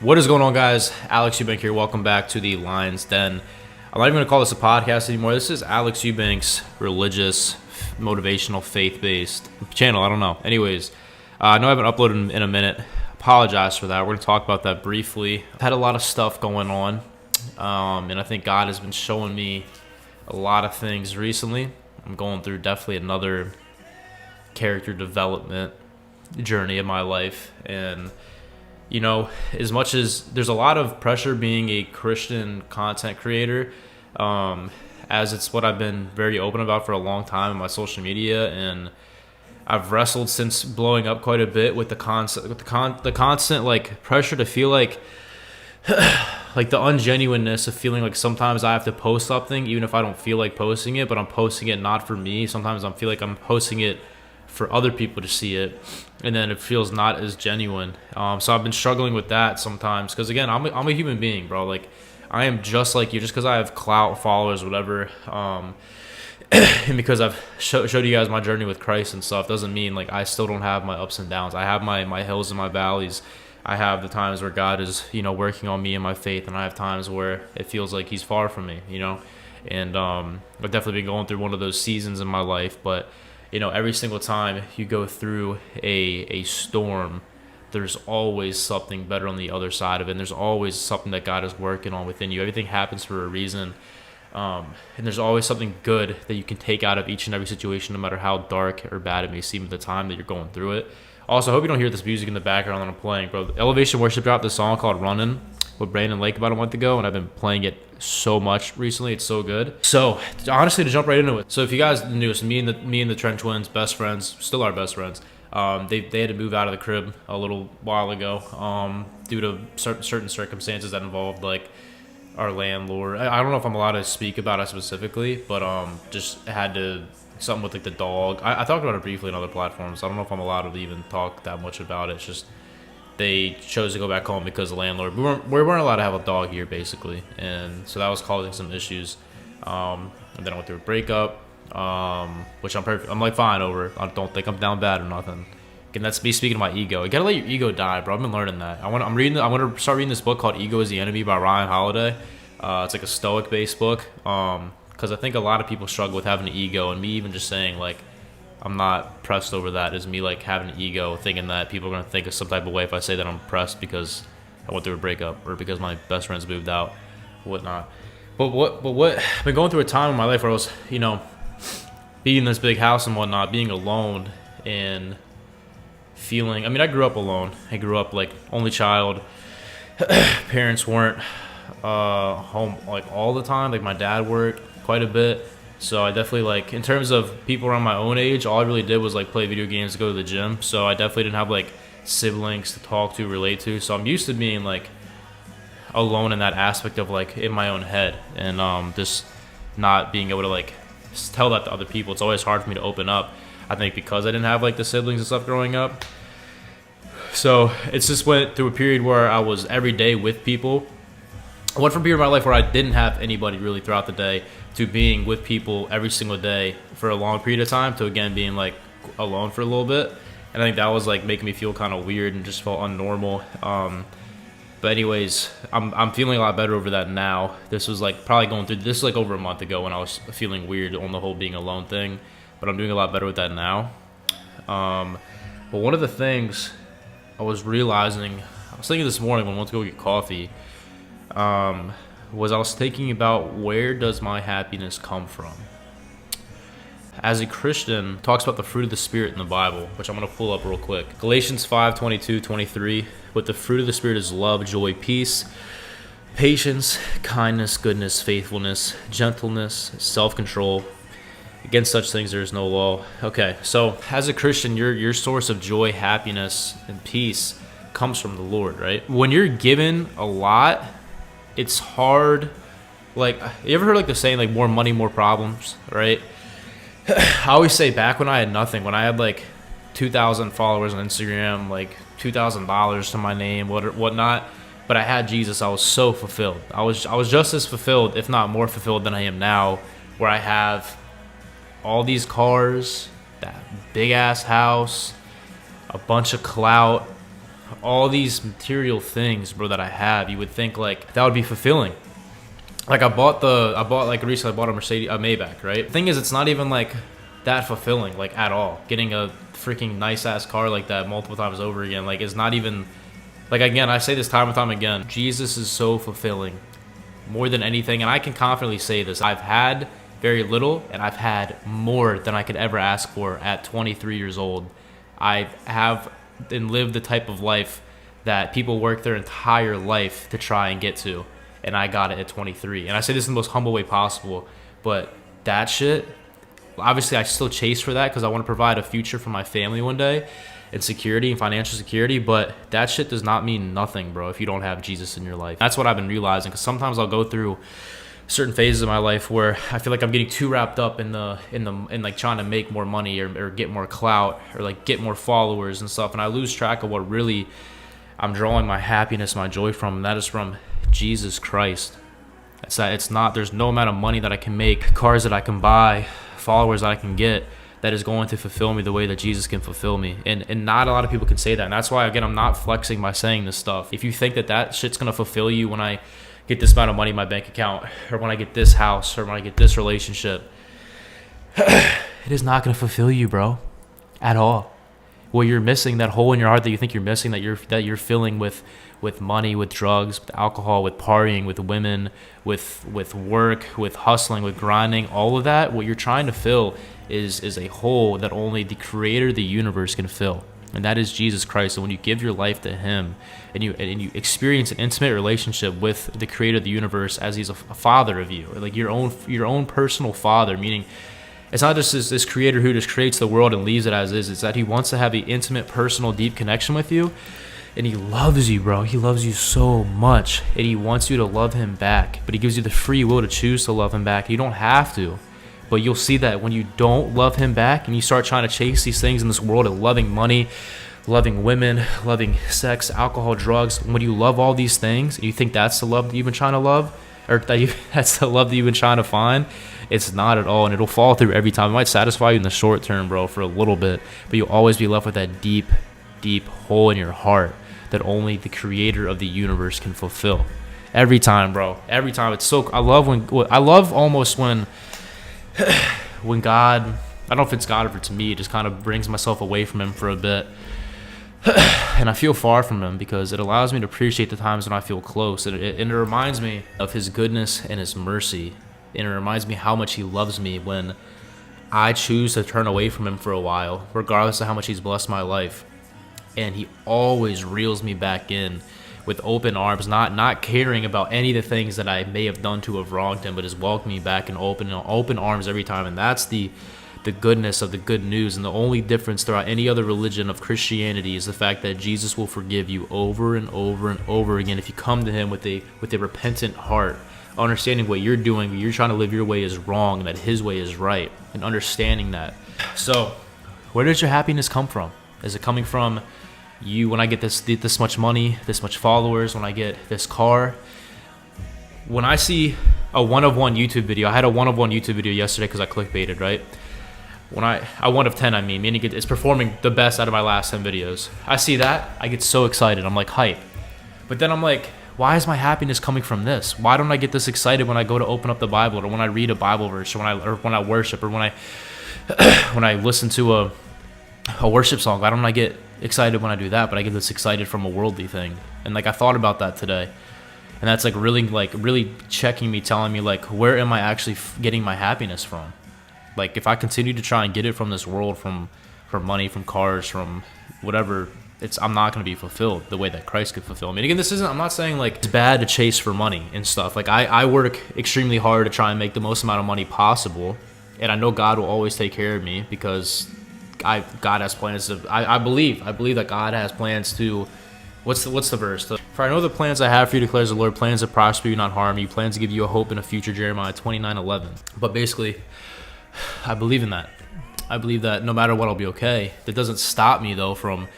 What is going on, guys? Alex Eubank here. Welcome back to the Lion's Den. I'm not even going to call this a podcast anymore. This is Alex Eubank's religious, motivational, faith-based channel. I don't know. Anyways, I know I haven't uploaded in a minute. Apologize for that. We're going to talk about that briefly. I've had a lot of stuff going on, and I think God has been showing me a lot of things recently. I'm going through definitely another character development journey in my life, and you know, as much as there's a lot of pressure being a Christian content creator, as it's what I've been very open about for a long time on my social media, and I've wrestled since blowing up quite a bit with the constant like pressure to feel like like the ungenuineness of feeling like sometimes I have to post something even if I don't feel like posting it, but I'm posting it not for me. Sometimes I feel like I'm posting it for other people to see it, and then it feels not as genuine. So I've been struggling with that sometimes because, again, I'm a human being, bro. Like, I am just like you. Just because I have clout, followers, whatever, and because I've showed you guys my journey with Christ and stuff, doesn't mean like I still don't have my ups and downs. I have my hills and my valleys. I have the times where God is, working on me and my faith, and I have times where it feels like He's far from me, And I've definitely been going through one of those seasons in my life, but every single time you go through a storm, there's always something better on the other side of it. And there's always something that God is working on within you. Everything happens for a reason. And there's always something good that you can take out of each and every situation, no matter how dark or bad it may seem at the time that you're going through it. Also, I hope you don't hear this music in the background that I'm playing, bro. Elevation Worship dropped this song called Runnin' with Brandon Lake about a month ago, and I've been playing it so much recently. It's so good. So honestly, to jump right into it. So if you guys knew us, me and the Trent twins, best friends, still are best friends. They had to move out of the crib a little while ago due to certain circumstances that involved like our landlord. I don't know if I'm allowed to speak about it specifically, but just had to something with like the dog. I talked about it briefly on other platforms. I don't know if I'm allowed to even talk that much about it. It's just they chose to go back home because the landlord, we weren't allowed to have a dog here basically, and so that was causing some issues. And then I went through a breakup, which I'm perfect. I'm like fine over. I don't think I'm down bad or nothing. And that's me speaking of my ego. You gotta let your ego die, bro. I've been learning that. I want to start reading this book called Ego is the Enemy by Ryan Holiday. It's like a Stoic based book. Because I think a lot of people struggle with having an ego, and me even just saying like I'm not pressed over that is me like having an ego, thinking that people are gonna think of some type of way if I say that I'm pressed because I went through a breakup or because my best friends moved out, whatnot. But what I've been going through a time in my life where I was, being in this big house and whatnot, being alone and feeling. I mean, I grew up alone. I grew up like only child. Parents weren't home like all the time. Like my dad worked quite a bit. So I definitely like, in terms of people around my own age, all I really did was like play video games, go to the gym. So I definitely didn't have like siblings to talk to, relate to. So I'm used to being like alone in that aspect of like in my own head, and just not being able to like tell that to other people. It's always hard for me to open up. I think because I didn't have like the siblings and stuff growing up. So it's just went through a period where I was every day with people. I went from a period of my life where I didn't have anybody really throughout the day to being with people every single day for a long period of time to again being like alone for a little bit. And I think that was like making me feel kind of weird and just felt unnormal. But anyways, I'm feeling a lot better over that now. This was like probably going through this is like over a month ago when I was feeling weird on the whole being alone thing. But I'm doing a lot better with that now. But one of the things I was realizing, I was thinking this morning when I went to go get coffee, was I was thinking about where does my happiness come from? As a Christian, it talks about the fruit of the Spirit in the Bible, which I'm going to pull up real quick. Galatians 5:22-23, but the fruit of the Spirit is love, joy, peace, patience, kindness, goodness, faithfulness, gentleness, self-control. Against such things there is no law. Okay, so as a Christian, your source of joy, happiness, and peace comes from the Lord, right? When you're given a lot, it's hard. Like, you ever heard like the saying, like, more money, more problems, right? I always say back when I had nothing, when I had like 2,000 followers on Instagram, like $2,000 to my name, whatnot, but I had Jesus, I was so fulfilled. I was just as fulfilled, if not more fulfilled than I am now, where I have all these cars, that big ass house, a bunch of clout, all these material things, bro, that I have, you would think like that would be fulfilling. Like recently I bought a Maybach, right? The thing is, it's not even like that fulfilling, like at all. Getting a freaking nice ass car like that multiple times over again, like it's not even, like, again, I say this time and time again, Jesus is so fulfilling more than anything. And I can confidently say this, I've had very little and I've had more than I could ever ask for at 23 years old. I have and lived the type of life that people work their entire life to try and get to, and I got it at 23. And I say this in the most humble way possible, but that shit, obviously I still chase for that because I want to provide a future for my family one day and security and financial security, but that shit does not mean nothing, bro, if you don't have Jesus in your life. That's what I've been realizing, because sometimes I'll go through certain phases of my life where I feel like I'm getting too wrapped up in like trying to make more money or get more clout or like get more followers and stuff, and I lose track of what really I'm drawing my happiness, my joy from, and that is from Jesus Christ. It's not, there's no amount of money that I can make, cars that I can buy, followers that I can get, that is going to fulfill me the way that Jesus can fulfill me. And not a lot of people can say that. And that's why, again, I'm not flexing by saying this stuff. If you think that shit's going to fulfill you when I get this amount of money in my bank account, or when I get this house, or when I get this relationship, it is not going to fulfill you, bro, at all. Well, you're missing that hole in your heart that you think you're missing, that you're filling with money, with drugs, with alcohol, with partying, with women, with work, with hustling, with grinding, all of that. What you're trying to fill is a hole that only the creator of the universe can fill, and that is Jesus Christ. And when you give your life to him and you experience an intimate relationship with the creator of the universe as he's a father of you, or like your own personal father, meaning it's not just this creator who just creates the world and leaves it as is. It's that he wants to have an intimate, personal, deep connection with you. And he loves you, bro. He loves you so much. And he wants you to love him back. But he gives you the free will to choose to love him back. You don't have to. But you'll see that when you don't love him back and you start trying to chase these things in this world of loving money, loving women, loving sex, alcohol, drugs, when you love all these things and you think that's the love that you've been trying to love, or that's the love that you've been trying to find, it's not at all. And it'll fall through every time. It might satisfy you in the short term, bro, for a little bit, but you'll always be left with that deep, deep hole in your heart that only the creator of the universe can fulfill. Every time, bro. Every time. It's so, I love almost when God, I don't know if it's God or if it's me, just kind of brings myself away from him for a bit. And I feel far from him because it allows me to appreciate the times when I feel close. And it reminds me of his goodness and his mercy. And it reminds me how much he loves me when I choose to turn away from him for a while, regardless of how much he's blessed my life. And he always reels me back in with open arms, not caring about any of the things that I may have done to have wronged him, but just welcoming me back in open arms every time. And that's the goodness of the good news. And the only difference throughout any other religion of Christianity is the fact that Jesus will forgive you over and over and over again if you come to him with a repentant heart, understanding what you're doing, you're trying to live your way is wrong and that his way is right, and understanding that. So where does your happiness come from? Is it coming from you when I get this much money, this much followers, when I get this car? When I see a one-of-one YouTube video, I had a one-of-one YouTube video yesterday because I clickbaited, right? When a 1 of 10, I mean, meaning it's performing the best out of my last 10 videos. I see that, I get so excited. I'm like hype. But then I'm like, why is my happiness coming from this? Why don't I get this excited when I go to open up the Bible, or when I read a Bible verse, or when I worship, or when I listen to a worship song? Why don't I get excited when I do that, but I get this excited from a worldly thing? And like I thought about that today, and that's really checking me, telling me like, where am I actually getting my happiness from? Like if I continue to try and get it from this world, from money, from cars, from whatever, I'm not going to be fulfilled the way that Christ could fulfill me. And again, I'm not saying like it's bad to chase for money and stuff. Like I work extremely hard to try and make the most amount of money possible, and I know God will always take care of me because God has plans to. I believe that God has plans to. What's the verse? For I know the plans I have for you, declares the Lord, plans to prosper you, not harm you, plans to give you a hope and a future. Jeremiah 29:11. But basically, I believe in that. I believe that no matter what, I'll be okay. That doesn't stop me though from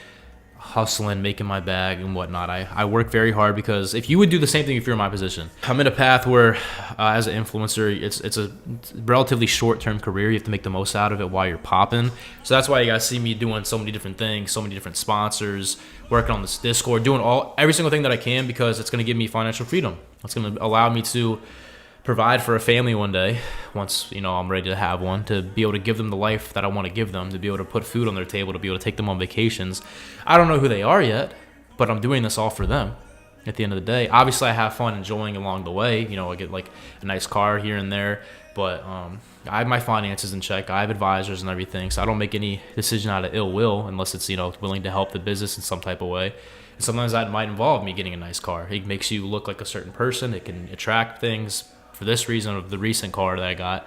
hustling, making my bag and whatnot. I work very hard because if you would do the same thing if you're in my position, I'm in a path where as an influencer, it's a relatively short-term career. You have to make the most out of it while you're popping. So that's why you guys see me doing so many different things, so many different sponsors, working on this Discord, doing every single thing that I can, because it's going to give me financial freedom. It's going to allow me to provide for a family one day, once I'm ready to have one, to be able to give them the life that I want to give them, to be able to put food on their table, to be able to take them on vacations. I don't know who they are yet, but I'm doing this all for them. At the end of the day, obviously I have fun enjoying along the way. I get like a nice car here and there, but I have my finances in check. I have advisors and everything, so I don't make any decision out of ill will unless it's willing to help the business in some type of way. And sometimes that might involve me getting a nice car. It makes you look like a certain person. It can attract things. For this reason of the recent car that I got,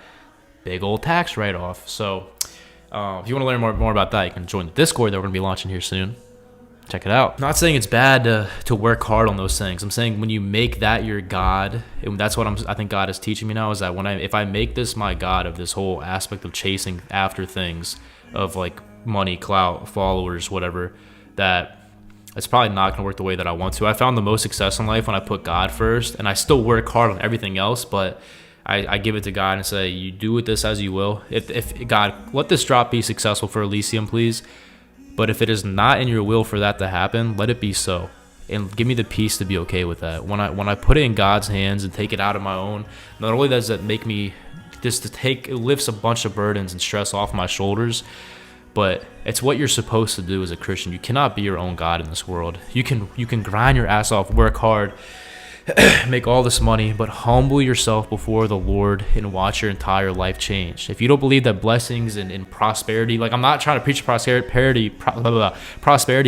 big old tax write-off. So if you want to learn more about that, you can join the Discord that we're going to be launching here soon. Check it out. I'm not saying it's bad to work hard on those things. I'm saying when you make that your God, and that's what I think God is teaching me now, is that if I make this my God, of this whole aspect of chasing after things, of like money, clout, followers, whatever, that it's probably not going to work the way that I want to. I found the most success in life when I put God first, and I still work hard on everything else, but I give it to God and say, you do with this as you will. If God, let this drop be successful for Elysium, please. But if it is not in your will for that to happen, let it be so. And give me the peace to be okay with that. When I put it in God's hands and take it out of my own, not only does that make me it lifts a bunch of burdens and stress off my shoulders, but it's what you're supposed to do as a Christian. You cannot be your own God in this world. You can grind your ass off, work hard, make all this money, but humble yourself before the Lord and watch your entire life change. If you don't believe that blessings and prosperity, like I'm not trying to preach prosperity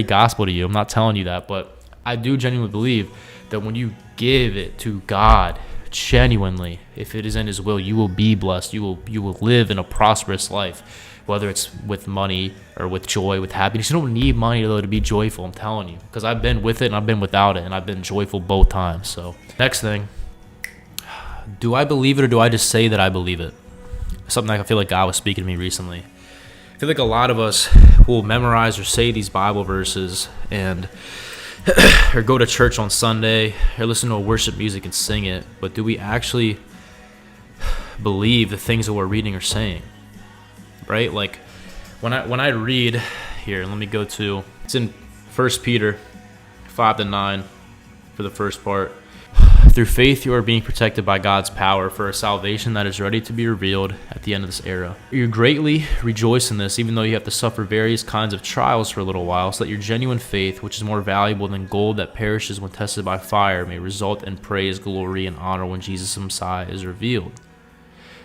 gospel to you. I'm not telling you that, but I do genuinely believe that when you give it to God genuinely, if it is in His will, you will be blessed. You will live in a prosperous life. Whether it's with money or with joy, with happiness. You don't need money, though, to be joyful, I'm telling you. Because I've been with it and I've been without it, and I've been joyful both times. So, next thing. Do I believe it, or do I just say that I believe it? Something I feel like God was speaking to me recently. I feel like a lot of us will memorize or say these Bible verses and or go to church on Sunday or listen to worship music and sing it. But do we actually believe the things that we're reading or saying? Right? Like when I read here, let me go to, it's in 1 Peter 5-9 for the first part. Through faith you are being protected by God's power for a salvation that is ready to be revealed at the end of this era. You greatly rejoice in this, even though you have to suffer various kinds of trials for a little while, so that your genuine faith, which is more valuable than gold that perishes when tested by fire, may result in praise, glory, and honor when Jesus the Messiah is revealed.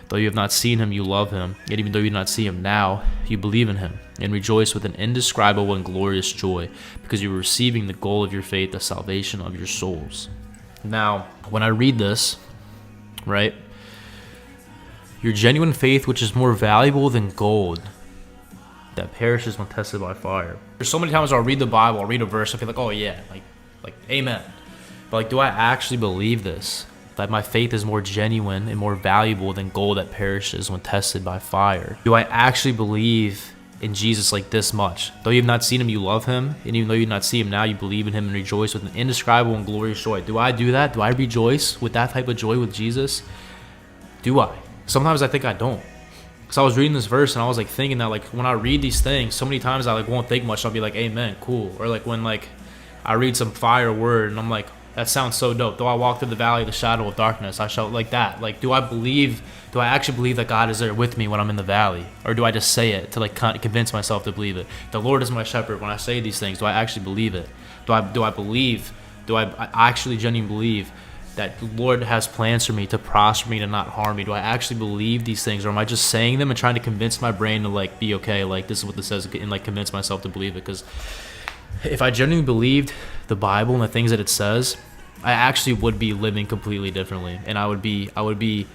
Though you have not seen him, you love him. Yet even though you do not see him now, you believe in him and rejoice with an indescribable and glorious joy, because you are receiving the goal of your faith, the salvation of your souls. Now, when I read this, right, your genuine faith, which is more valuable than gold that perishes when tested by fire. There's so many times I'll read the Bible, I'll read a verse, I feel like, oh yeah, like amen. But like, do I actually believe this? That my faith is more genuine and more valuable than gold that perishes when tested by fire? Do I actually believe in Jesus like this much? Though you have not seen him, you love him. And even though you do not see him now, you believe in him and rejoice with an indescribable and glorious joy. Do I do that? Do I rejoice with that type of joy with Jesus? Do I? Sometimes I think I don't. Because I was reading this verse and I was like thinking that like when I read these things, so many times I like won't think much. I'll be like, amen, cool. Or like when like I read some fire word and I'm like, that sounds so dope. Though I walk through the valley of the shadow of darkness, I shall, like that. Like, do I actually believe that God is there with me when I'm in the valley? Or do I just say it to like convince myself to believe it? The Lord is my shepherd. When I say these things, do I actually believe it? Do I actually genuinely believe that the Lord has plans for me to prosper me, to not harm me? Do I actually believe these things? Or am I just saying them and trying to convince my brain to like be okay, like this is what this says, and like convince myself to believe it? Because if I genuinely believed the Bible and the things that it says, I actually would be living completely differently, and I would be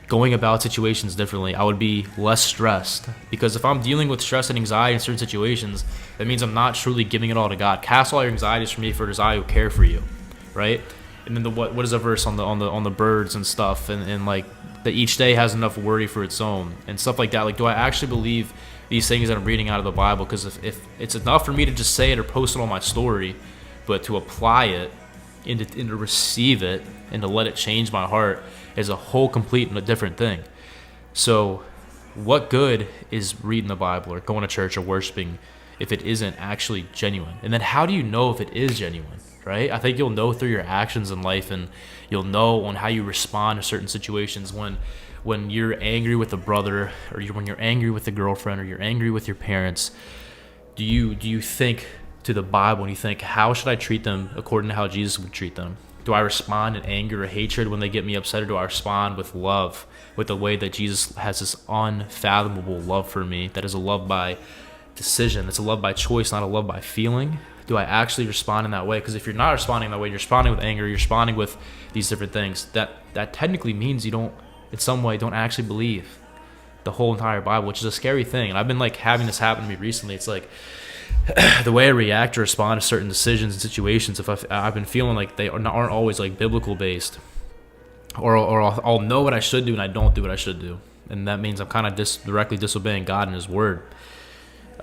going about situations differently. I would be less stressed, because if I'm dealing with stress and anxiety in certain situations, that means I'm not truly giving it all to God. Cast all your anxieties from me, for it is I who care for you, right? And then what is a verse on the birds and stuff, and like that each day has enough worry for its own and stuff like that. Like, do I actually believe these things that I'm reading out of the Bible, because if it's enough for me to just say it or post it on my story, but to apply it and to receive it and to let it change my heart is a whole complete and a different thing. So what good is reading the Bible or going to church or worshiping if it isn't actually genuine? And then how do you know if it is genuine, right? I think you'll know through your actions in life, and you'll know on how you respond to certain situations. When you're angry with a brother, or when you're angry with a girlfriend, or you're angry with your parents, do you think to the Bible and you think, how should I treat them according to how Jesus would treat them? Do I respond in anger or hatred when they get me upset, or do I respond with love, with the way that Jesus has this unfathomable love for me, that is a love by decision, it's a love by choice, not a love by feeling? Do I actually respond in that way? Because if you're not responding that way, you're responding with anger, you're responding with these different things, that technically means you don't, in some way, don't actually believe the whole entire Bible, which is a scary thing. And I've been like having this happen to me recently. It's like the way I react or respond to certain decisions and situations, if I've been feeling like they aren't always like biblical based, or I'll know what I should do and I don't do what I should do, and that means I'm kind of directly disobeying God and His Word.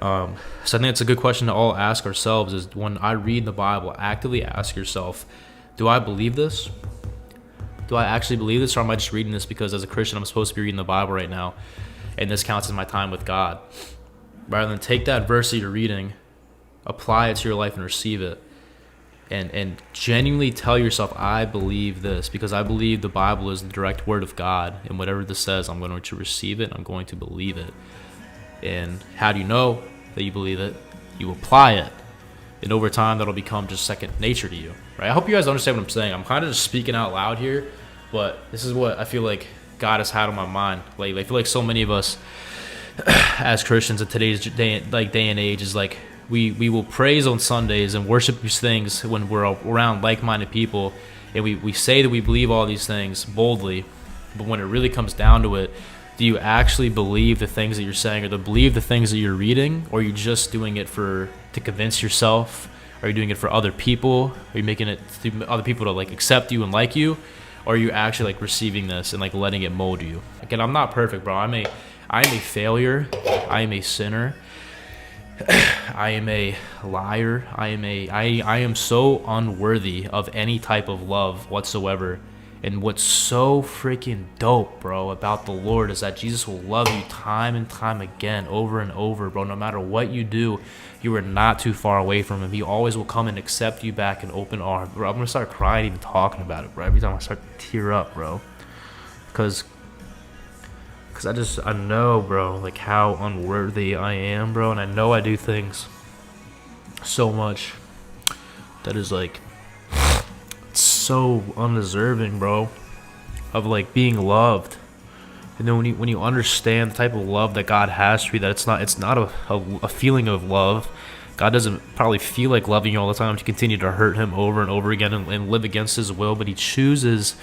So I think it's a good question to all ask ourselves, is when I read the Bible, actively ask yourself, do I believe this? Do I actually believe this, or am I just reading this because as a Christian I'm supposed to be reading the Bible right now, and this counts as my time with God? Rather than take that verse that you're reading, apply it to your life and receive it, and genuinely tell yourself, I believe this because I believe the Bible is the direct word of God, and whatever this says, I'm going to receive it, I'm going to believe it. And how do you know that you believe it? You apply it, and over time that'll become just second nature to you, right? I hope you guys understand what I'm saying. I'm kind of just speaking out loud here, but this is what I feel like God has had on my mind lately. I feel like so many of us as Christians in today's day and age is like, we will praise on Sundays and worship these things when we're around like-minded people, and we say that we believe all these things boldly, but when it really comes down to it, do you actually believe the things that you're saying, or to believe the things that you're reading, or are you just doing it to convince yourself? Are you doing it for other people? Are you making it to other people to like accept you and like you? Or are you actually like receiving this and like letting it mold you? Again, I'm not perfect, bro. I am a failure. I am a sinner. I am a liar. I am so unworthy of any type of love whatsoever. And what's so freaking dope, bro, about the Lord is that Jesus will love you time and time again, over and over, bro. No matter what you do, you are not too far away from Him. He always will come and accept you back in open arms. Bro, I'm going to start crying even talking about it, bro. Every time I start to tear up, bro. Because I know, bro, like how unworthy I am, bro. And I know I do things so much that is like so undeserving, bro, of like being loved. And then when you understand the type of love that God has for you, that it's not a feeling of love. God doesn't probably feel like loving you all the time to continue to hurt Him over and over again and live against His will, but He chooses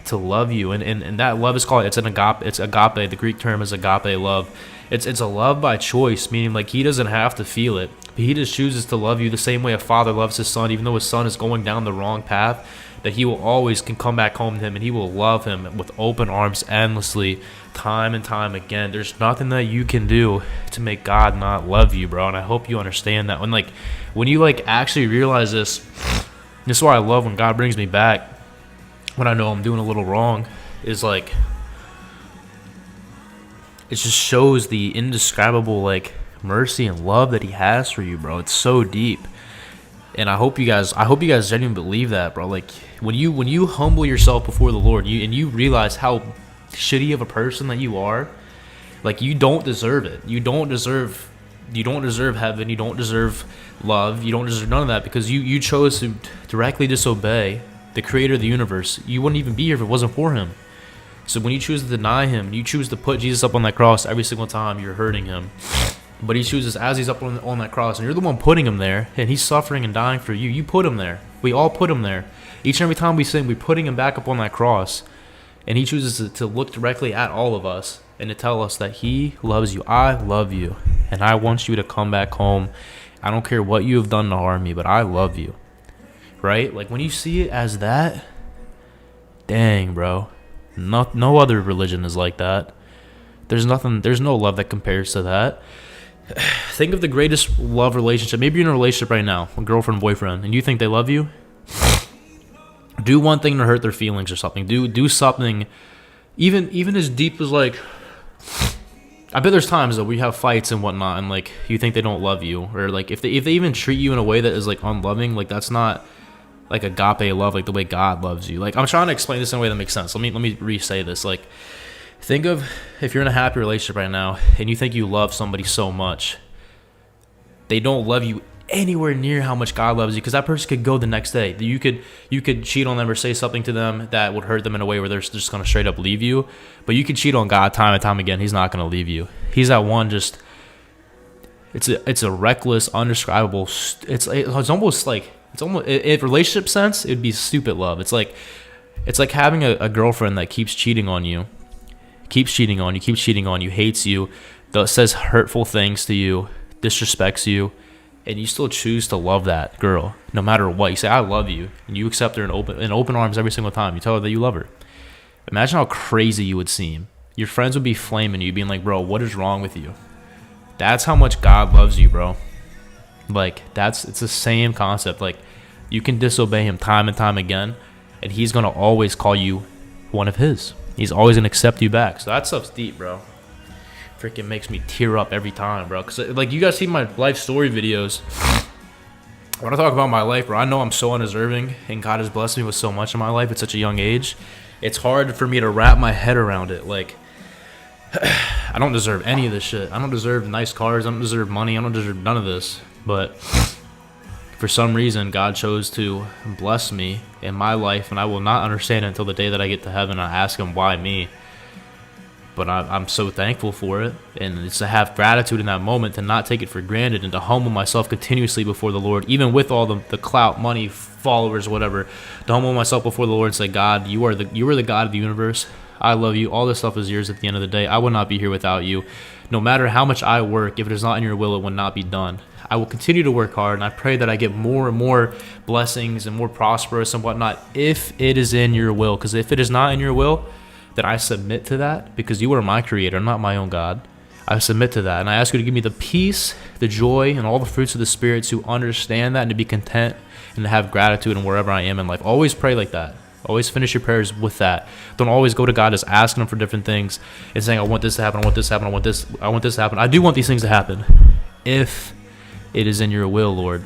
to love you, and that love is called, it's agape. The Greek term is agape love. It's a love by choice, meaning like He doesn't have to feel it, but He just chooses to love you the same way a father loves his son, even though his son is going down the wrong path. That He will always can come back home to him, and He will love him with open arms endlessly, time and time again. There's nothing that you can do to make God not love you, bro. And I hope you understand that. When you like actually realize this is why I love when God brings me back when I know I'm doing a little wrong. Is like, it just shows the indescribable like mercy and love that He has for you, bro. It's so deep. And I hope you guys genuinely believe that, bro. Like when you humble yourself before the Lord, you realize how shitty of a person that you are, like you don't deserve it. You don't deserve heaven. You don't deserve love. You don't deserve none of that, because you chose to directly disobey the Creator of the universe. You wouldn't even be here if it wasn't for Him. So when you choose to deny Him, you choose to put Jesus up on that cross every single time, you're hurting Him. But He chooses, as He's up on that cross, and you're the one putting Him there, and He's suffering and dying for you. You put Him there. We all put Him there. Each and every time we sin, we're putting Him back up on that cross. And He chooses to look directly at all of us and to tell us that He loves you. I love you, and I want you to come back home. I don't care what you have done to harm me, but I love you. Right? Like when you see it as that, dang, bro. No other religion is like that. There's no love that compares to that. Think of the greatest love relationship. Maybe you're in a relationship right now, a girlfriend, boyfriend, and you think they love you. Do one thing to hurt their feelings or something. Do something, even as deep as like. I bet there's times that we have fights and whatnot, and like you think they don't love you, or like if they even treat you in a way that is like unloving, like that's not like agape love, like the way God loves you. Like I'm trying to explain this in a way that makes sense. Let me re-say this. Like think of if you're in a happy relationship right now and you think you love somebody so much, they don't love you anywhere near how much God loves you, because that person could go the next day. You could cheat on them or say something to them that would hurt them in a way where they're just going to straight up leave you. But you could cheat on God time and time again. He's not going to leave you. He's that one just it's a reckless, undescribable, it's almost in relationship sense, it'd be stupid love. It's like having a girlfriend that keeps cheating on you, hates you, says hurtful things to you, disrespects you, and you still choose to love that girl no matter what. You say, I love you, and you accept her in open arms every single time. You tell her that you love her. Imagine how crazy you would seem. Your friends would be flaming you, being like, bro, what is wrong with you? That's how much God loves you, bro. Like, it's the same concept. Like, you can disobey him time and time again, and he's going to always call you one of his. He's always going to accept you back. So that stuff's deep, bro. Freaking makes me tear up every time, bro. Because, like, you guys see my life story videos. When I talk about my life, bro, I know I'm so undeserving, and God has blessed me with so much in my life at such a young age. It's hard for me to wrap my head around it. Like, I don't deserve any of this shit. I don't deserve nice cars. I don't deserve money. I don't deserve none of this. But for some reason, God chose to bless me in my life, and I will not understand it until the day that I get to heaven. I ask him, why me? But I'm so thankful for it, and it's to have gratitude in that moment, to not take it for granted, and to humble myself continuously before the Lord, even with all the clout, money, followers, whatever, to humble myself before the Lord and say, God, you are the God of the universe. I love you. All this stuff is yours at the end of the day. I would not be here without you. No matter how much I work, if it is not in your will, it will not be done. I will continue to work hard, and I pray that I get more and more blessings and more prosperous and whatnot if it is in your will. Because if it is not in your will, then I submit to that, because you are my creator, I'm not my own God. I submit to that, and I ask you to give me the peace, the joy, and all the fruits of the Spirit to understand that and to be content and to have gratitude in wherever I am in life. Always pray like that. Always finish your prayers with that. Don't always go to God just asking him for different things and saying, I want this to happen, I want this to happen, I want this to happen. I do want these things to happen. If it is in your will, Lord.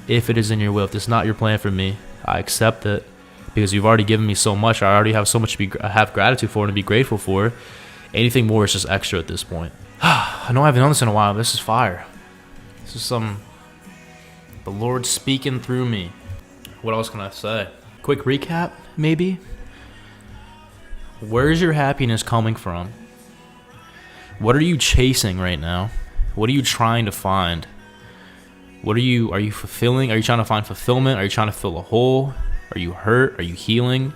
If it is in your will. If it's not your plan for me, I accept it, because you've already given me so much. I already have so much to have gratitude for and to be grateful for. Anything more is just extra at this point. I know I haven't done this in a while, but this is fire. This is the Lord speaking through me. What else can I say? Quick recap, maybe? Where is your happiness coming from? What are you chasing right now? What are you trying to find? Are you fulfilling? Are you trying to find fulfillment? Are you trying to fill a hole? Are you hurt? Are you healing?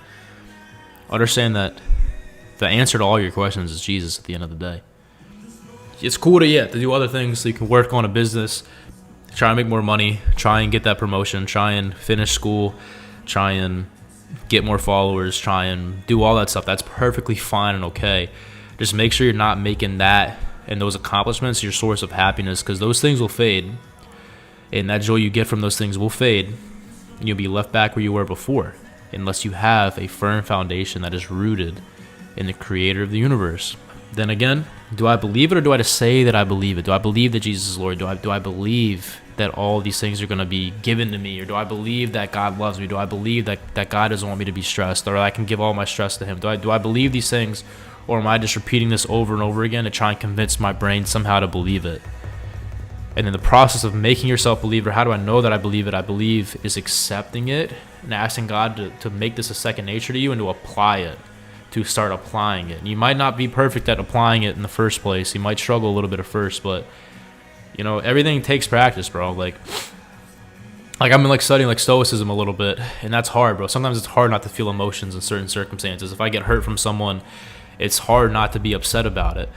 Understand that the answer to all your questions is Jesus at the end of the day. It's cool to do other things, so you can work on a business, try and make more money, try and get that promotion, try and finish school, try and get more followers, try and do all that stuff. That's perfectly fine and okay. Just make sure you're not making that and those accomplishments your source of happiness, because those things will fade, and that joy you get from those things will fade, and you'll be left back where you were before, unless you have a firm foundation that is rooted in the creator of the universe. Then again, do I believe it, or do I just say that I believe it? Do I believe that Jesus is Lord? Do I believe that all these things are going to be given to me? Or do I believe that God loves me? Do I believe that God doesn't want me to be stressed, or I can give all my stress to him? Do I believe these things, or am I just repeating this over and over again to try and convince my brain somehow to believe it? And in the process of making yourself believe, or how do I know that I believe it? I believe is accepting it and asking God to make this a second nature to you, and to apply it, to start applying it. And you might not be perfect at applying it in the first place. You might struggle a little bit at first, but everything takes practice, bro. Like I've been studying stoicism a little bit, and that's hard, bro. Sometimes it's hard not to feel emotions in certain circumstances. If I get hurt from someone, it's hard not to be upset about it.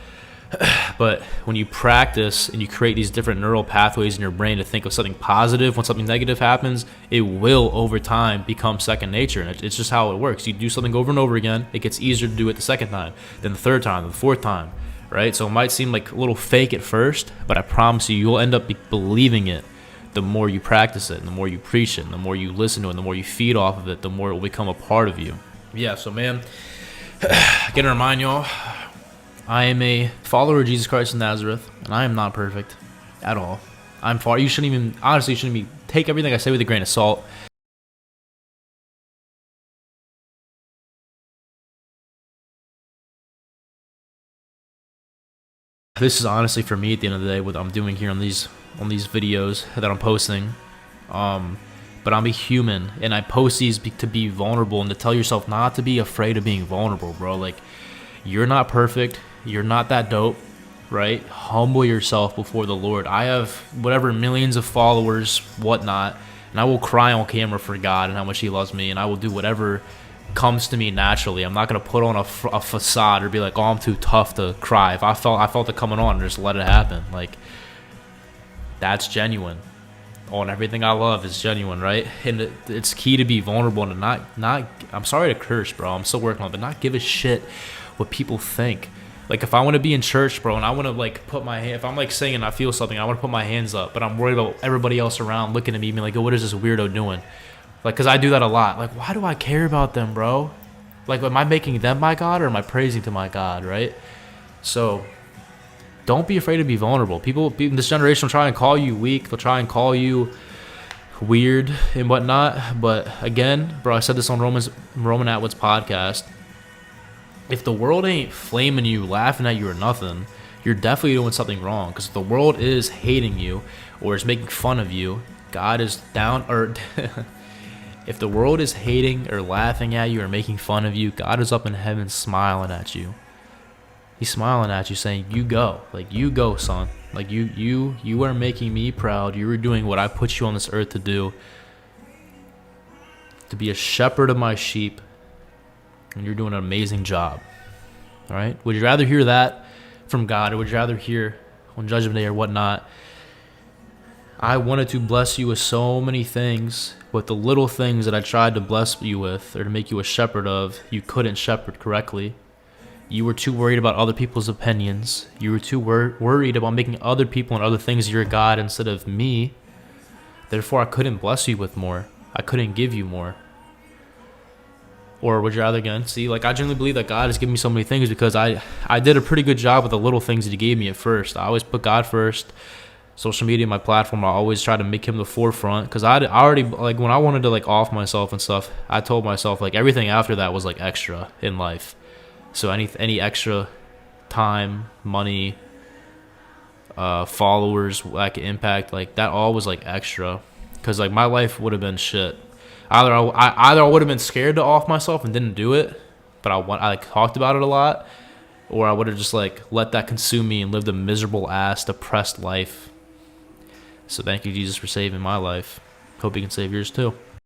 But when you practice and you create these different neural pathways in your brain to think of something positive when something negative happens, it will over time become second nature. And it's just how it works. You do something over and over again, it gets easier to do it the second time, then the third time, then the fourth time. right? So it might seem like a little fake at first, but I promise you, you'll end up believing it the more you practice it, and the more you preach it, and the more you listen to it, and the more you feed off of it, the more it will become a part of you. Yeah, so man, gonna remind y'all, I am a follower of Jesus Christ of Nazareth, and I am not perfect at all. I'm far. You shouldn't even take everything I say with a grain of salt. This is honestly for me at the end of the day what I'm doing here on these videos that I'm posting. But I'm a human, and I post these to be vulnerable and to tell yourself not to be afraid of being vulnerable, bro. Like, you're not perfect. You're not that dope, right? Humble yourself before the Lord. I have whatever millions of followers, whatnot, and I will cry on camera for God and how much He loves me, and I will do whatever comes to me naturally. I'm not gonna put on a facade or be like, oh, I'm too tough to cry. If I felt it coming on, just let it happen. Like, that's genuine. Oh, and everything I love is genuine, right? And it's key to be vulnerable and to not. I'm sorry to curse, bro. I'm still working on it, but not give a shit what people think. Like, if I want to be in church, bro, and I want to like put my hand, if I'm like singing, I feel something, I want to put my hands up, but I'm worried about everybody else around looking at me, being like, oh, what is this weirdo doing? Like, because I do that a lot. Like, why do I care about them, bro? Like, am I making them my God, or am I praising to my God, right? So, don't be afraid to be vulnerable. People in this generation will try and call you weak. They'll try and call you weird and whatnot. But again, bro, I said this on Roman Atwood's podcast. If the world ain't flaming you, laughing at you or nothing, you're definitely doing something wrong. Because if the world is hating you or is making fun of you, God is down, or if the world is hating or laughing at you or making fun of you, God is up in heaven smiling at you. He's smiling at you saying, you go. Like, you go, son. Like, you are making me proud. You are doing what I put you on this earth to do. To be a shepherd of my sheep. And you're doing an amazing job. All right? Would you rather hear that from God, or would you rather hear on Judgment Day or whatnot? I wanted to bless you with so many things, but the little things that I tried to bless you with or to make you a shepherd of, you couldn't shepherd correctly. You were too worried about other people's opinions. You were too worried about making other people and other things your God instead of me. Therefore, I couldn't bless you with more. I couldn't give you more. Or would you rather, again, see, like, I genuinely believe that God has given me so many things because I did a pretty good job with the little things that He gave me at first. I always put God first. Social media, my platform, I always try to make Him the forefront, because I already, like, when I wanted to, like, off myself and stuff, I told myself, like, everything after that was, like, extra in life. So any extra time, money, followers, like, impact, like, that all was, like, extra, because, like, my life would have been shit. Either I would have been scared to off myself and didn't do it, but I like, talked about it a lot, or I would have just, like, let that consume me and lived a miserable ass, depressed life. So thank you, Jesus, for saving my life. Hope He can save yours too.